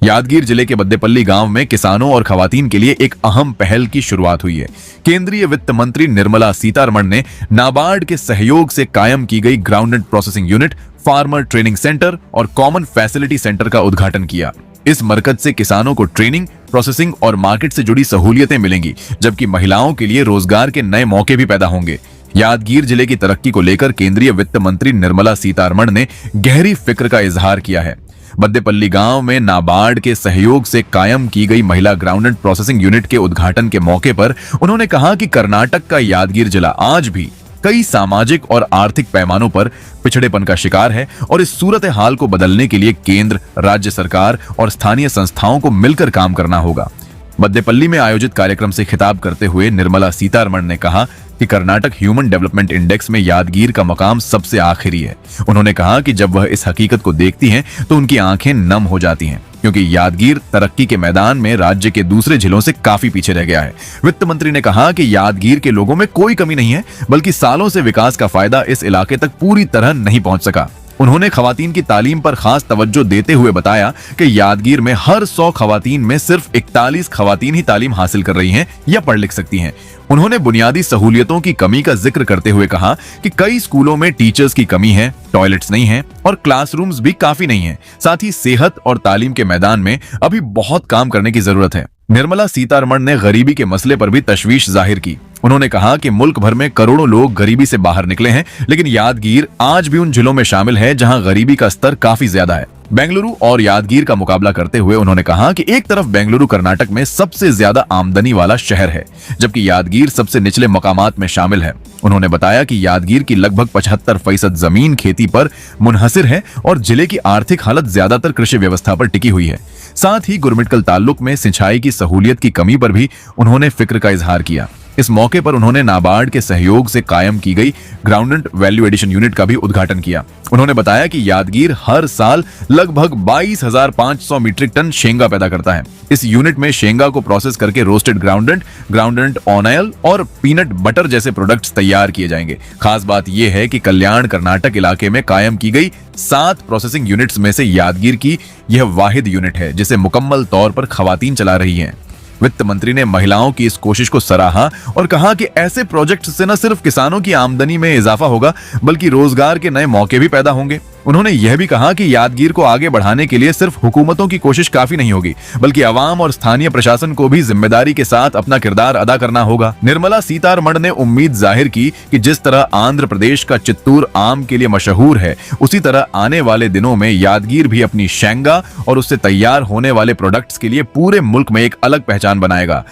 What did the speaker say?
यादगीर जिले के बद्देपल्ली गांव में किसानों और खवातीन के लिए एक अहम पहल की शुरुआत हुई है। केंद्रीय वित्त मंत्री निर्मला सीतारमण ने नाबार्ड के सहयोग से कायम की गई groundnut processing unit, farmer training centre और कॉमन फैसिलिटी सेंटर का उद्घाटन किया। इस मरकज से किसानों को ट्रेनिंग, प्रोसेसिंग और मार्केट से जुड़ी सहूलियतें मिलेंगी, जबकि महिलाओं के लिए रोजगार के नए मौके भी पैदा होंगे। यादगीर जिले की तरक्की को लेकर केंद्रीय वित्त मंत्री निर्मला सीतारमण ने गहरी फिक्र का इजहार किया है। बद्देपल्ली गांव में नाबार्ड के सहयोग से कायम की गई महिला ग्राउंडनट प्रोसेसिंग यूनिट के उद्घाटन के मौके पर उन्होंने कहा कि कर्नाटक का यादगीर जिला आज भी कई सामाजिक और आर्थिक पैमानों पर पिछड़ेपन का शिकार है और इस सूरत हाल को बदलने के लिए केंद्र, राज्य सरकार और स्थानीय संस्थाओं को मिलकर काम करना होगा। बद्देपल्ली में आयोजित कार्यक्रम से खिताब करते हुए निर्मला सीतारमण ने कहा कि कर्नाटक ह्यूमन डेवलपमेंट इंडेक्स में यादगीर का मकाम सबसे आखिरी है। उन्होंने कहा कि जब वह इस हकीकत को देखती हैं तो उनकी आंखें नम हो जाती हैं, क्योंकि यादगीर तरक्की के मैदान में राज्य के दूसरे जिलों से काफी पीछे रह गया है। वित्त मंत्री ने कहा कि यादगीर के लोगों में कोई कमी नहीं है, बल्कि सालों से विकास का फायदा इस इलाके तक पूरी तरह नहीं पहुंच सका। उन्होंने खवातीन की तालीम पर खास तवज्जो देते हुए बताया कि यादगीर में हर 100 खवातीन में सिर्फ 41 खवातीन ही तालीम हासिल कर रही हैं या पढ़ लिख सकती हैं। उन्होंने बुनियादी सहूलियतों की कमी का जिक्र करते हुए कहा कि कई स्कूलों में टीचर्स की कमी है, टॉयलेट्स नहीं हैं और क्लासरूम्स भी काफी नहीं हैं। साथ ही सेहत और तालीम के मैदान में अभी बहुत काम करने की जरूरत है। निर्मला सीतारमण ने गरीबी के मसले पर भी तशवीश जाहिर की। उन्होंने कहा कि मुल्क भर में करोड़ों लोग गरीबी से बाहर निकले हैं, लेकिन यादगीर आज भी उन जिलों में शामिल है जहां गरीबी का स्तर काफी ज्यादा है। बेंगलुरु और यादगीर का मुकाबला करते हुए उन्होंने कहा कि एक तरफ बेंगलुरु कर्नाटक में सबसे ज्यादा आमदनी वाला शहर है, जबकि यादगीर सबसे निचले मकामात में शामिल है। उन्होंने बताया कि यादगीर की लगभग 75% जमीन खेती पर मुनहसिर है और जिले की आर्थिक हालत ज्यादातर कृषि व्यवस्था पर टिकी हुई है। साथ ही गुरमिटकल ताल्लुक में सिंचाई की सहूलियत की कमी पर भी उन्होंने फिक्र का इजहार किया। इस मौके पर उन्होंने नाबार्ड के सहयोग से कायम की गई ग्राउंडनट वैल्यू एडिशन यूनिट का भी उद्घाटन किया। उन्होंने बताया कि यादगीर हर साल लगभग 22,500 मीट्रिक टन शेंगा पैदा करता है। इस यूनिट में शेंगा को प्रोसेस करके रोस्टेड ग्राउंडनट, ग्राउंडनट ऑयल और पीनट बटर जैसे प्रोडक्ट्स तैयार किए जाएंगे। खास बात यह है कि कल्याण कर्नाटक इलाके में कायम की गई 7 प्रोसेसिंग यूनिट्स में से यादगीर की यह वाहिद यूनिट है जिसे मुकम्मल तौर पर खवातीन चला रही हैं। वित्त मंत्री ने महिलाओं की इस कोशिश को सराहा और कहा कि ऐसे प्रोजेक्ट से न सिर्फ किसानों की आमदनी में इजाफा होगा, बल्कि रोजगार के नए मौके भी पैदा होंगे। उन्होंने यह भी कहा कि यादगीर को आगे बढ़ाने के लिए सिर्फ हुकूमतों की कोशिश काफी नहीं होगी, बल्कि आवाम और स्थानीय प्रशासन को भी जिम्मेदारी के साथ अपना किरदार अदा करना होगा। निर्मला सीतारमण ने उम्मीद जाहिर की कि जिस तरह आंध्र प्रदेश का चित्तूर आम के लिए मशहूर है, उसी तरह आने वाले दिनों में यादगीर भी अपनी शेंगा और उससे तैयार होने वाले प्रोडक्ट्स के लिए पूरे मुल्क में एक अलग पहचान बनाएगा।